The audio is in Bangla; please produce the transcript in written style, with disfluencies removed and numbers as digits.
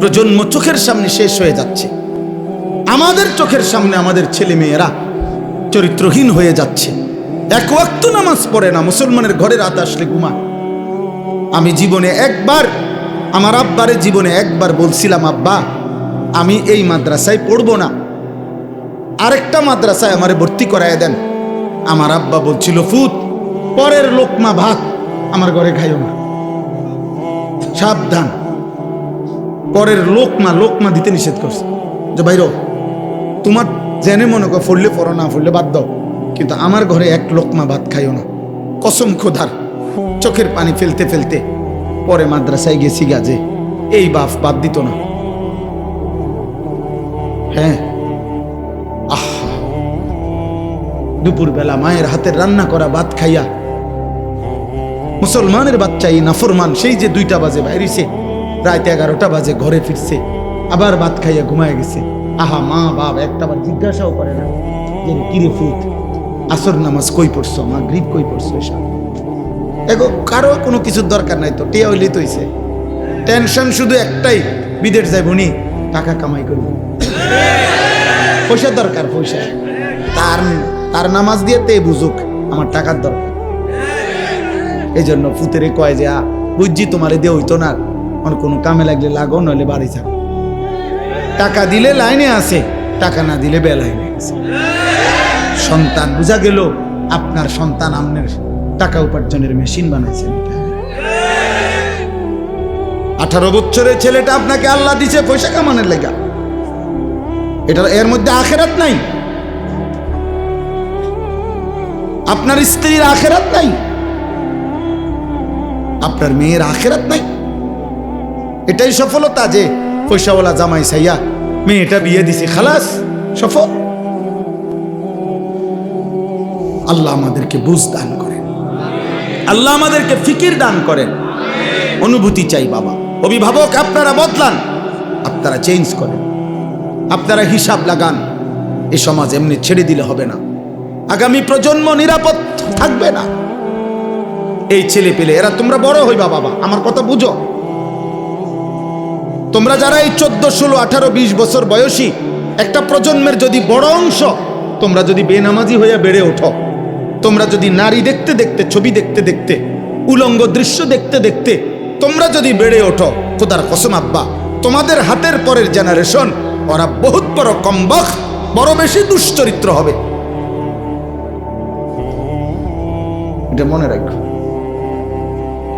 প্রজন্ম চোখের সামনে শেষ হয়ে যাচ্ছে। আমাদের চোখের সামনে আমাদের ছেলে মেয়েরা চরিত্রহীন হয়ে যাচ্ছে। এক ওয়াক্ত নামাজ পড়ে না, মুসলমানের ঘরে রাত আসলে ঘুমায়। আমি জীবনে একবার আমার আব্বারে বলছিলাম, আব্বা আমি এই মাদ্রাসায় পড়বো না, আরেকটা মাদ্রাসায় আমারে ভর্তি করায় দেন। আমার আব্বা বলছিল, ফুত পরের লোকমা ভাত আমার ঘরে খাইও না, সাবধান। পরের লোকমা দিতে নিষেধ করছে যে বাইর তোমার জেনে মনে কর ফললে পড়ো, না ফললে বাদ দাও, কিন্তু আমার ঘরে এক লোকমা ভাত খাইও না। কসম খোদার, চোখের পানি ফেলতে ফেলতে পরে মাদ্রাসায় গেছি গাজে এই বাদ দিত না। হ্যাঁ, দুপুরবেলা মায়ের হাতের রান্না করা ভাত খাইয়া মুসলমানের বাচ্চা এই নাফরমান সেই যে 2টা বাজে বাইরেছে, রাত 11টা বাজে ঘরে ফিরছে, আবার ভাত খাইয়া ঘুমায় গেছে। আহা, মা বাপ একটাবার জিজ্ঞাসাও করে না যে কিরে ফুট আসর নামাজ কই পড়ছো, মাগরিব কই পড়ছো। এসব এগো কারো কোনো কিছুর দরকার নাই তো, টিয়া হইলেই তো হইছে। টেনশন শুধু একটাই, বিদেশ যাইব নি, টাকা কামাই করব, পয়সা দরকার, পয়সা। তার নামাজ দিয়ে তে বুঝুক আমার টাকার দরকার। এই জন্য ফুতেরে কয় যে বুঝছি তোমারে দিয়ে হইতো না, কোনো কামে লাগলে লাগো, নইলে বাড়ি যাও। টাকা দিলে লাইনে আছে, টাকা না দিলে বেলাইনে আছে। সন্তান বুঝা গেল, আপনার সন্তান আপনার টাকা উপার্জনের মেশিন বানাইছেন। 18 বছরের ছেলেটা আপনাকে আল্লাহ দিছে পয়সা কামানোর লেগা, এর মধ্যে আখেরাত নাই। আপনার স্ত্রীর আখেরাত নাই, আপনার মেয়ের আখেরাত নাই। এটাই সফলতা যে পয়সাওয়ালা জামাই সাইয়া মেয়েটা বিয়ে দিছে, খালাস সফল। আল্লাহ আমাদেরকে বুঝ দান করেন, আল্লাহ আমাদেরকে ফিকির দান করেন। অনুভূতি চাই বাবা। অভিভাবক আপনারা বদলান, আপনারা চেঞ্জ করেন, আপনারা হিসাব লাগান। এই সমাজ এমনি ছেড়ে দিলে হবে না, আগামী প্রজন্ম নিরাপদ থাকবে না। এই ছেলে পেলে এরা তোমরা বড় হইবা বাবা, আমার কথা বুঝো। তোমরা যারা এই 14, 16, 18, 20 বছর বয়সী একটা প্রজন্মের যদি বড় অংশ, তোমরা যদি বেনামাজি হইয়া বেড়ে ওঠো, তোমরা যদি নারী দেখতে দেখতে, ছবি দেখতে দেখতে, উলঙ্গ দৃশ্য দেখতে দেখতে তোমরা যদি বেড়ে ওঠো, খোদার কসম আব্বা, তোমাদের হাতের পরের জেনারেশন ওরা বহুত বড় কমবখ, বড় বেশি দুশ্চরিত্র হবে। এটা মনে রাখো।